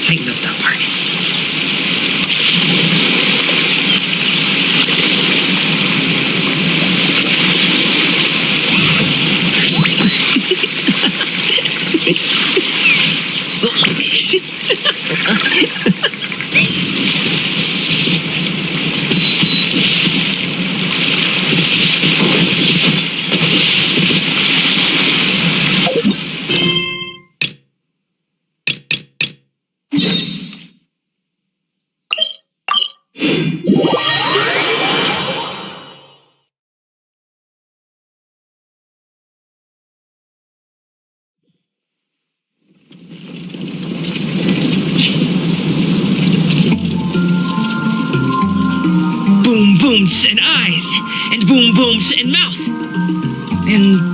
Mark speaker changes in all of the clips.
Speaker 1: tighten up that part. Boom booms and eyes, and boom booms and mouth, and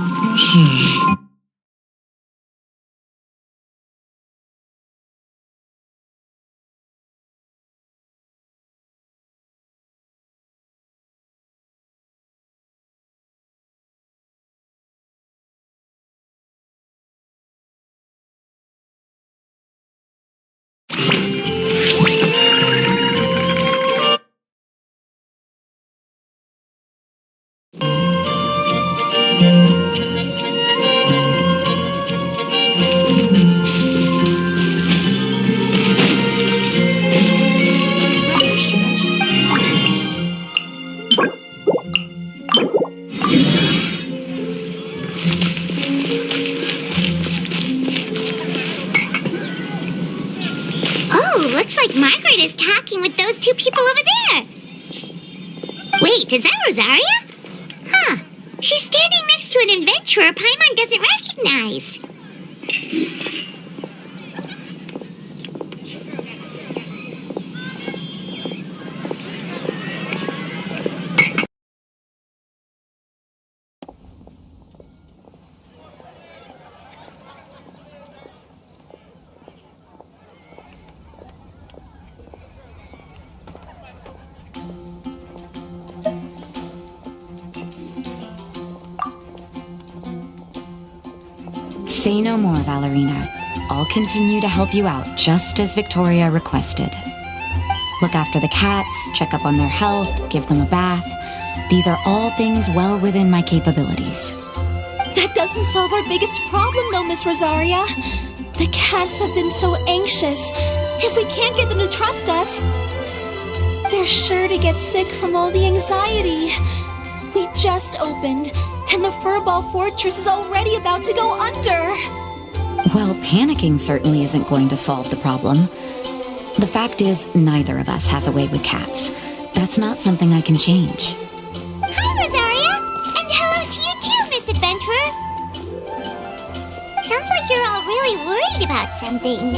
Speaker 2: Looks like Margaret is talking with those two people over there. Wait, is that Rosaria? Huh. She's standing next to an adventurer Paimon doesn't recognize.
Speaker 3: Say no more, Valerina. I'll continue to help you out, just as Victoria requested. Look after the cats, check up on their health, give them a bath. These are all things well within my capabilities.
Speaker 4: That doesn't solve our biggest problem, though, Miss Rosaria. The cats have been so anxious. If we can't get them to trust us, they're sure to get sick from all the anxiety. We just opened, and the Furball Fortress is already about to go under.
Speaker 3: Well, panicking certainly isn't going to solve the problem. The fact is, neither of us has a way with cats. That's not something I can change.
Speaker 2: Hi, Rosaria! And hello to you too, Miss Adventurer! Sounds like you're all really worried about something.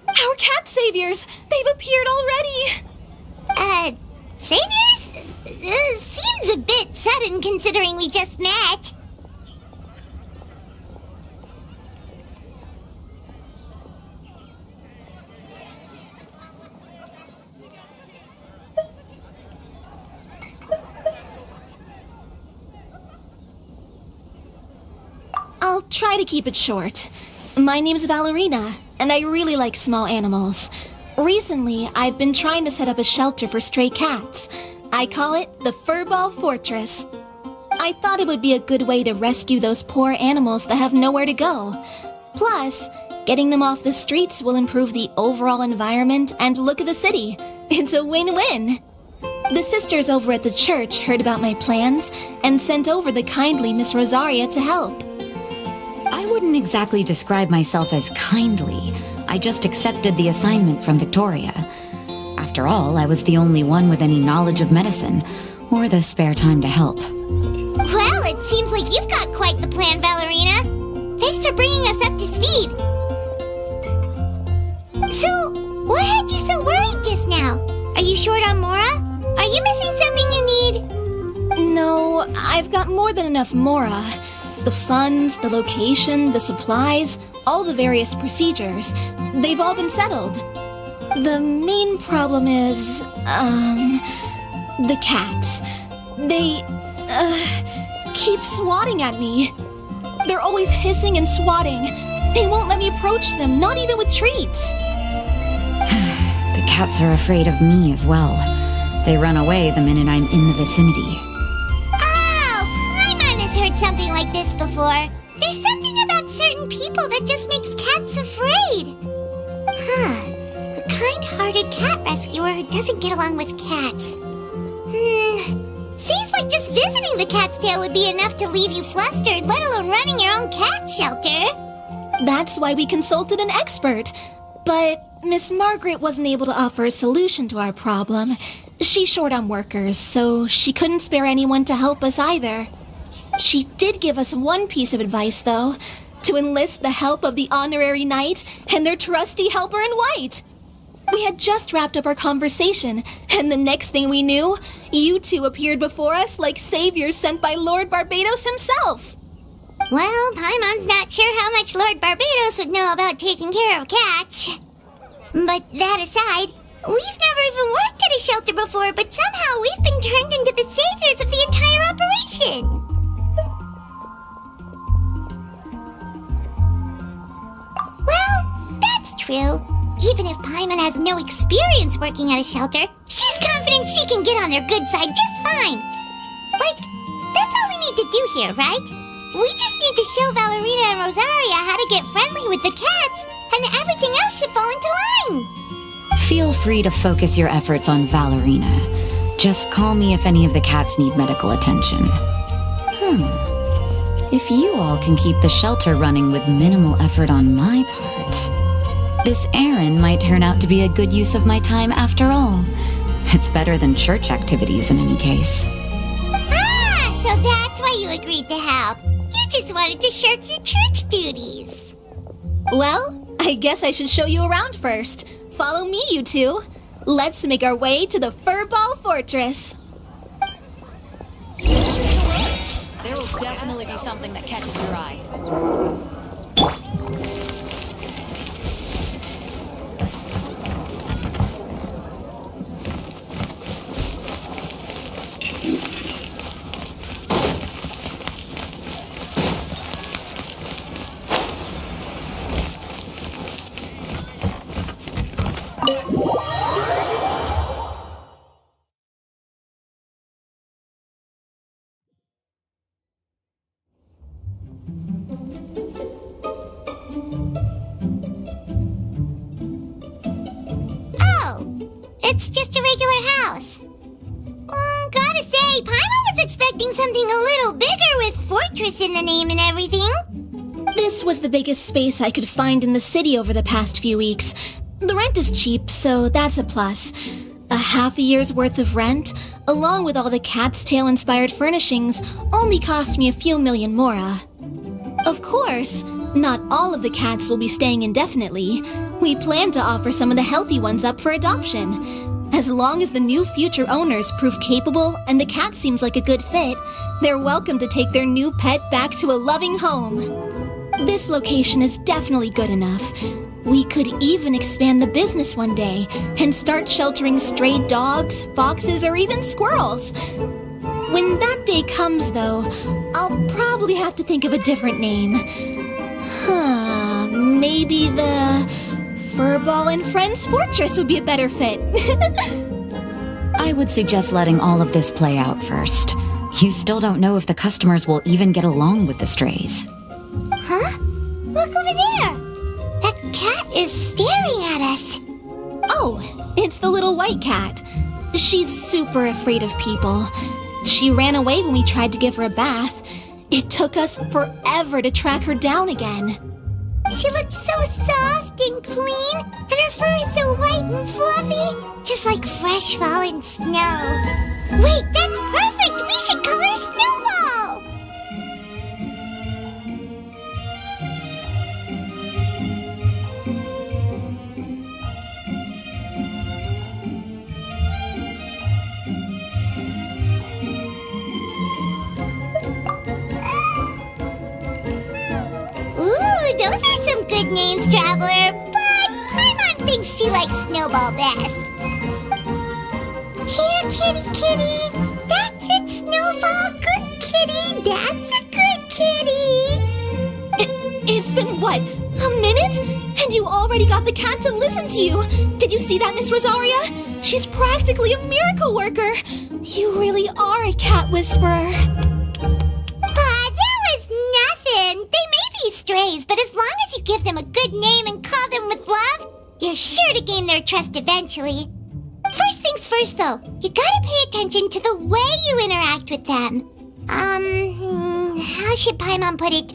Speaker 4: Our cat saviors! They've appeared already!
Speaker 2: Saviors? Seems a bit sudden considering we just met.
Speaker 4: I'll try to keep it short. My name's Valerina, and I really like small animals. Recently, I've been trying to set up a shelter for stray cats. I call it the Furball Fortress. I thought it would be a good way to rescue those poor animals that have nowhere to go. Plus, getting them off the streets will improve the overall environment and look of the city. It's a win-win. The sisters over at the church heard about my plans and sent over the kindly Miss Rosaria to help.
Speaker 3: I wouldn't exactly describe myself as kindly. I just accepted the assignment from Victoria. After all, I was the only one with any knowledge of medicine, or the spare time to help.
Speaker 2: Well, it seems like you've got quite the plan, Valerina. Thanks for bringing us up to speed. So, what had you so worried just now? Are you short on Mora? Are you missing something you need?
Speaker 4: No, I've got more than enough Mora. The funds, the location, the supplies, all the various procedures, they've all been settled. The main problem is, the cats. They, keep swatting at me. They're always hissing and swatting. They won't let me approach them, not even with treats.
Speaker 3: The cats are afraid of me as well. They run away the minute I'm in the vicinity.
Speaker 2: Oh, Paimon has heard something like this before. There's something about certain people that just makes cats afraid. Huh. A kind-hearted cat rescuer who doesn't get along with cats. Seems like just visiting the cat's tail would be enough to leave you flustered, let alone running your own cat shelter.
Speaker 4: That's why we consulted an expert. But Miss Margaret wasn't able to offer a solution to our problem. She's short on workers, so she couldn't spare anyone to help us either. She did give us one piece of advice, though, to enlist the help of the honorary knight and their trusty helper in white. We had just wrapped up our conversation, and the next thing we knew, you two appeared before us like saviors sent by Lord Barbados himself.
Speaker 2: Well, Paimon's not sure how much Lord Barbados would know about taking care of cats. But that aside, we've never even worked at a shelter before, but somehow we've been turned into the saviors of the entire operation. Well, that's true. Even if Paimon has no experience working at a shelter, she's confident she can get on their good side just fine. Like, that's all we need to do here, right? We just need to show Valerina and Rosaria how to get friendly with the cats, and everything else should fall into line.
Speaker 3: Feel free to focus your efforts on Valerina. Just call me if any of the cats need medical attention. If you all can keep the shelter running with minimal effort on my part, this errand might turn out to be a good use of my time after all. It's better than church activities in any case.
Speaker 2: Ah, so that's why you agreed to help. You just wanted to shirk your church duties.
Speaker 4: Well, I guess I should show you around first. Follow me, you two. Let's make our way to the Furball Fortress.
Speaker 5: There will definitely be something that catches your eye.
Speaker 2: It's just a regular house. Gotta say, Paimon was expecting something a little bigger with fortress in the name and everything.
Speaker 4: This was the biggest space I could find in the city over the past few weeks. The rent is cheap, so that's a plus. A half a year's worth of rent, along with all the cat's tail-inspired furnishings, only cost me a few million mora. Of course, not all of the cats will be staying indefinitely. We plan to offer some of the healthy ones up for adoption. As long as the new future owners prove capable and the cat seems like a good fit, they're welcome to take their new pet back to a loving home. This location is definitely good enough. We could even expand the business one day and start sheltering stray dogs, foxes, or even squirrels. When that day comes, though, I'll probably have to think of a different name. Maybe the Furball and Friends Fortress would be a better fit.
Speaker 3: I would suggest letting all of this play out first. You still don't know if the customers will even get along with the strays.
Speaker 2: Huh? Look over there! That cat is staring at us.
Speaker 4: Oh, it's the little white cat. She's super afraid of people. She ran away when we tried to give her a bath. It took us forever to track her down again.
Speaker 2: She looks so soft and clean, and her fur is so white and fluffy, just like fresh fallen snow. Wait, that's perfect! We should call her Snowball! Ooh, those are some good names, Traveler, but Paimon thinks she likes Snowball best. Here, kitty, kitty. That's it, Snowball. Good kitty. That's a good kitty.
Speaker 4: It's been, what, A minute? And you already got the cat to listen to you! Did you see that, Miss Rosaria? She's practically a miracle worker! You really are a cat whisperer.
Speaker 2: That was nothing. They may be strays, but as long as you give them a good name and call them with love, you're sure to gain their trust eventually. First things first, though, you gotta pay attention to the way you interact with them. How should Paimon put it?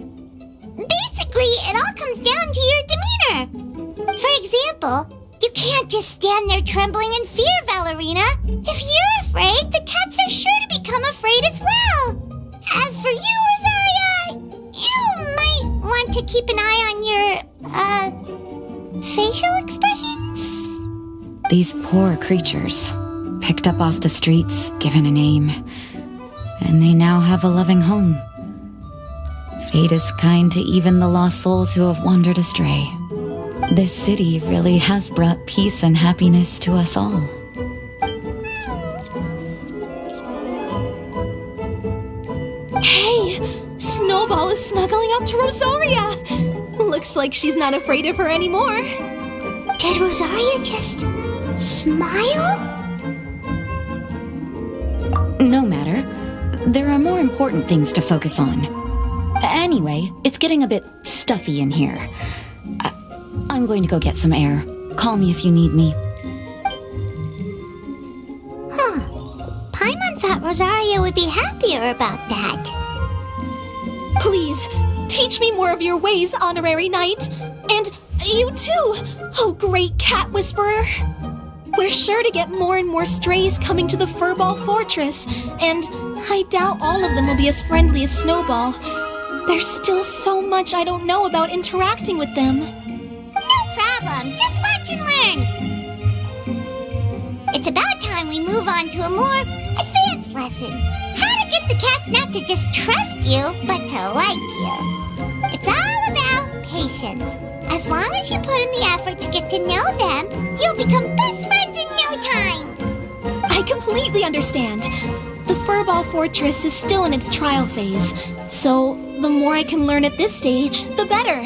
Speaker 2: Basically, it all comes down to your demeanor. For example, you can't just stand there trembling in fear, Valerina. If you're afraid, the cats are sure to become afraid as well. As for you, Rosaria, you might want to keep an eye on your, facial expressions.
Speaker 3: These poor creatures, picked up off the streets, given a name, and they now have a loving home. Fate is kind to even the lost souls who have wandered astray. This city really has brought peace and happiness to us all.
Speaker 4: Hey, Snowball is snuggling up to Rosaria. Looks like she's not afraid of her anymore.
Speaker 2: Did Rosaria just smile?
Speaker 3: No matter. There are more important things to focus on. Anyway, it's getting a bit stuffy in here. I'm going to go get some air. Call me if you need me.
Speaker 2: Paimon thought Rosaria would be happier about that.
Speaker 4: Please, teach me more of your ways, Honorary Knight. And you too, oh great cat whisperer. We're sure to get more and more strays coming to the Furball Fortress, and I doubt all of them will be as friendly as Snowball. There's still so much I don't know about interacting with them.
Speaker 2: No problem, just watch and learn. It's about time we move on to a more advanced lesson. How to get the cats not to just trust you, but to like you. It's all about patience. As long as you put in the effort to get to know them, you'll become best friends in no time.
Speaker 4: I completely understand. The Furball Fortress is still in its trial phase, so the more I can learn at this stage, the better.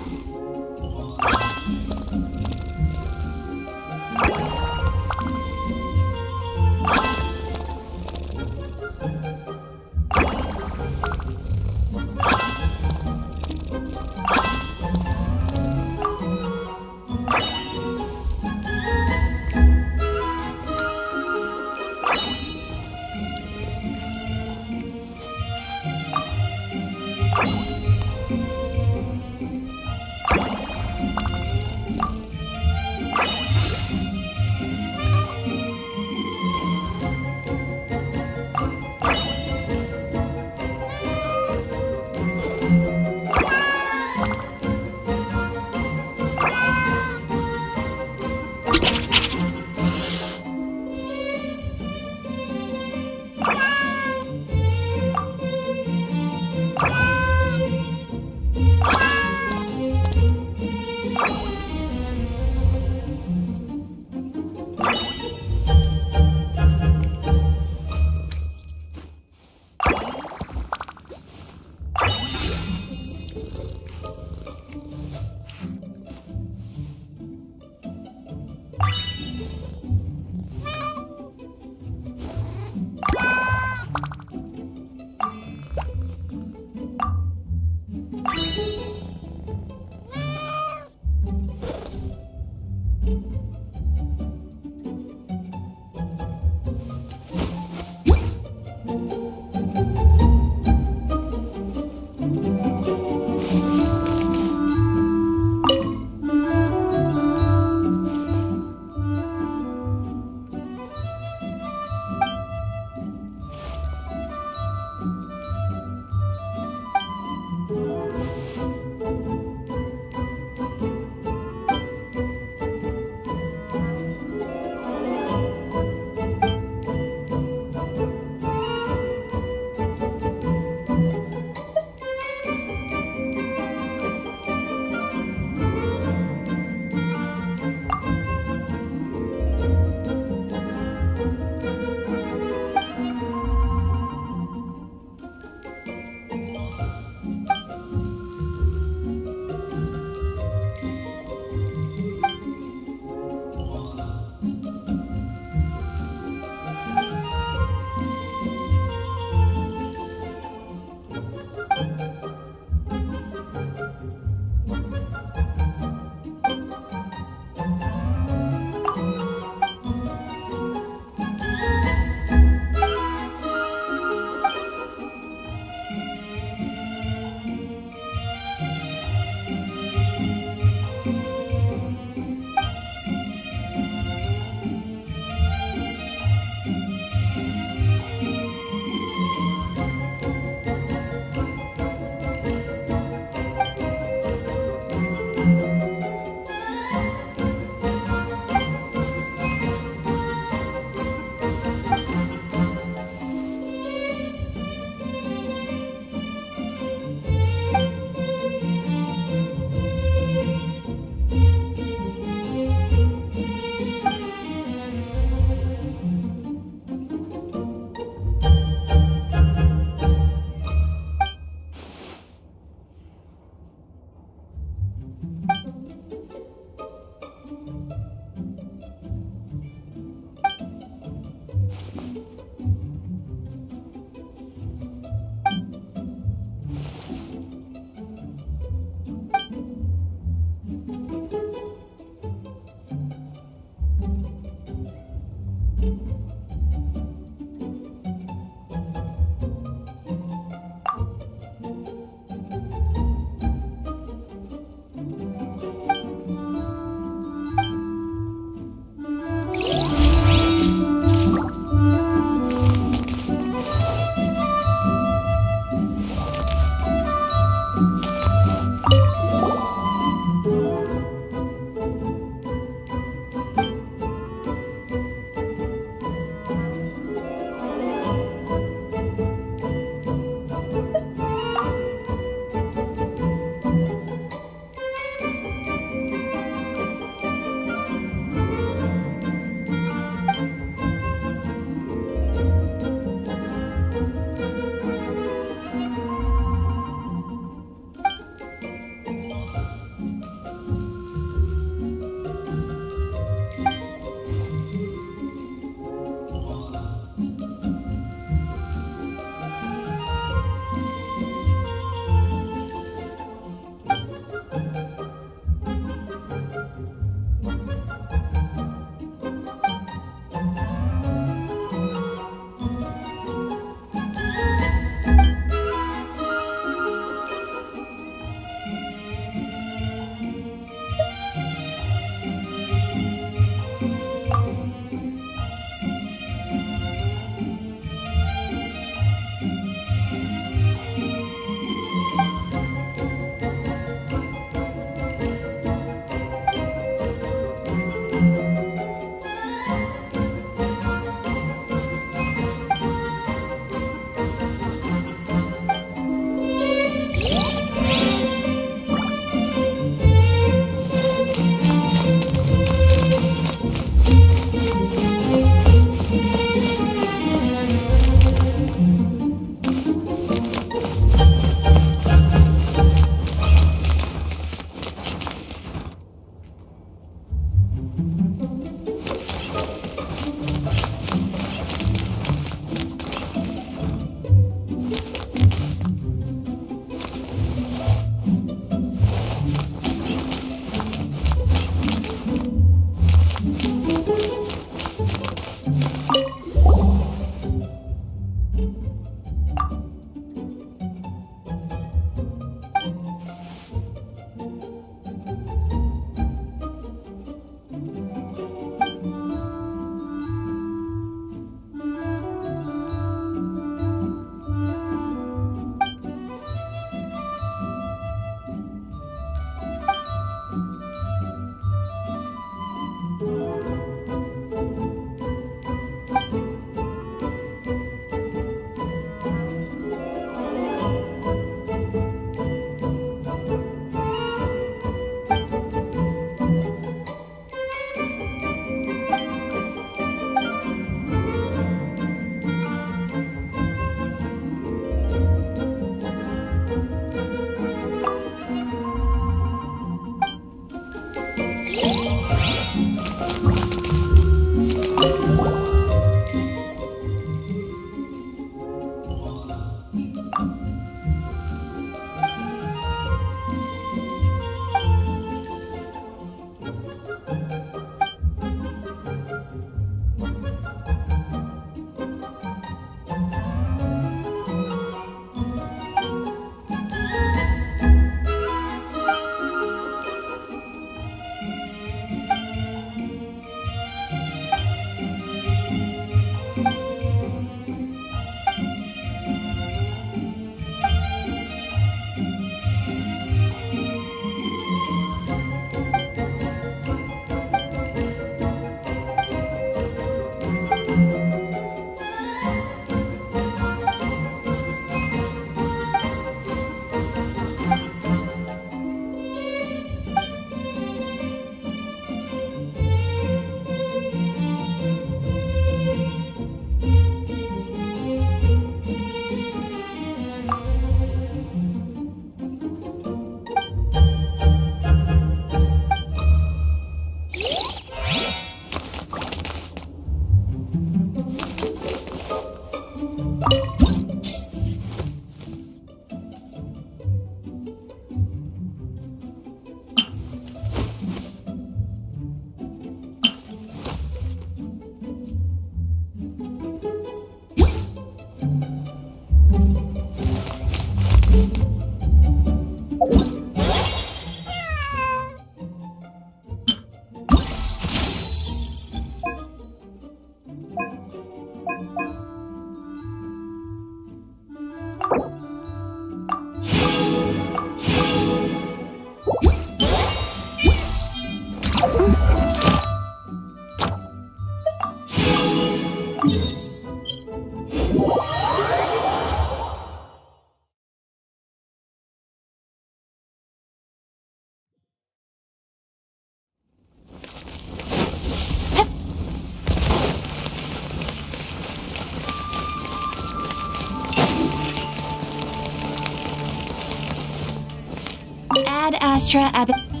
Speaker 3: Ad Astra Ab...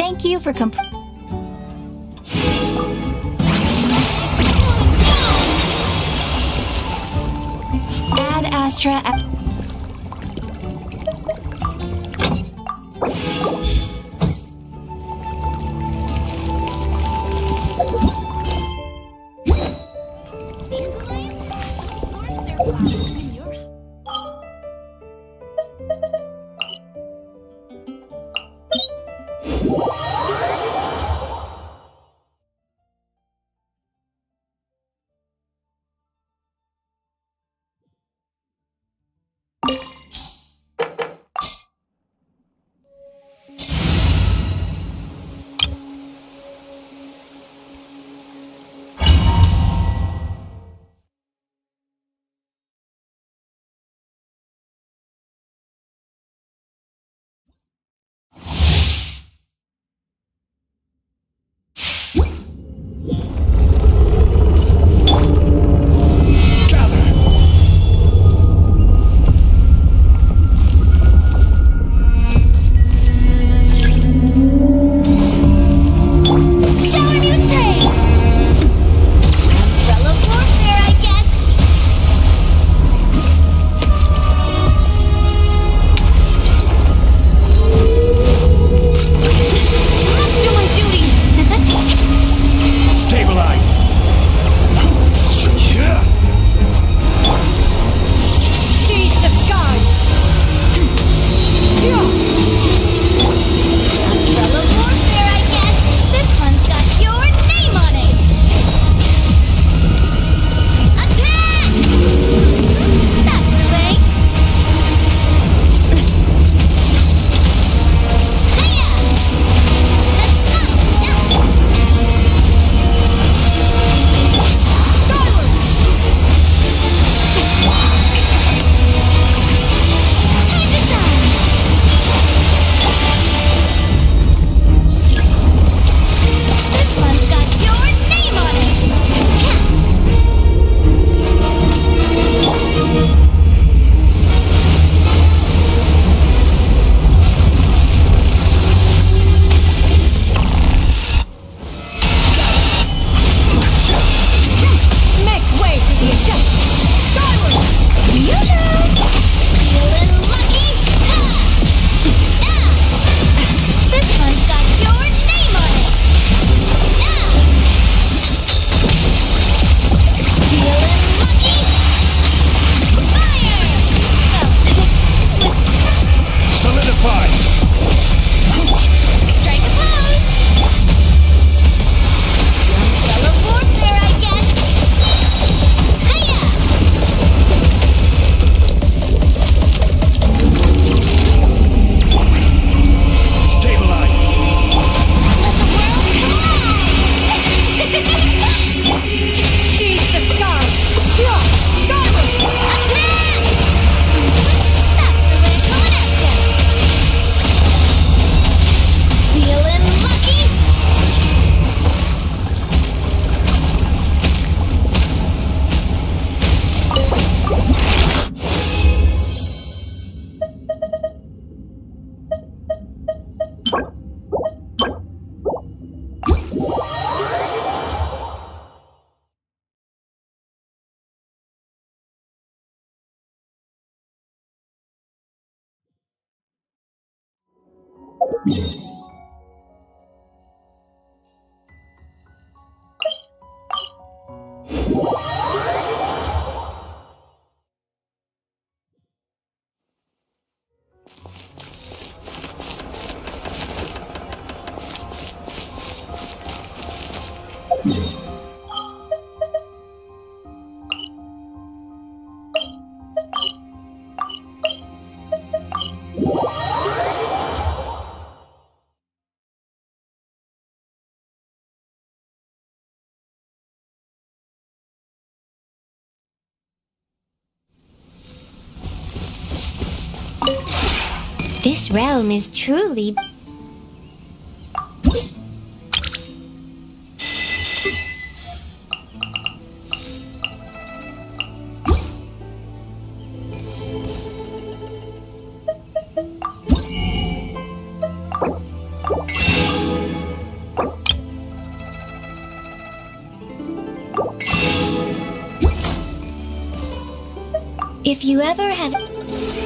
Speaker 3: Thank you for Ad Astra.
Speaker 2: This realm is truly... If you ever have...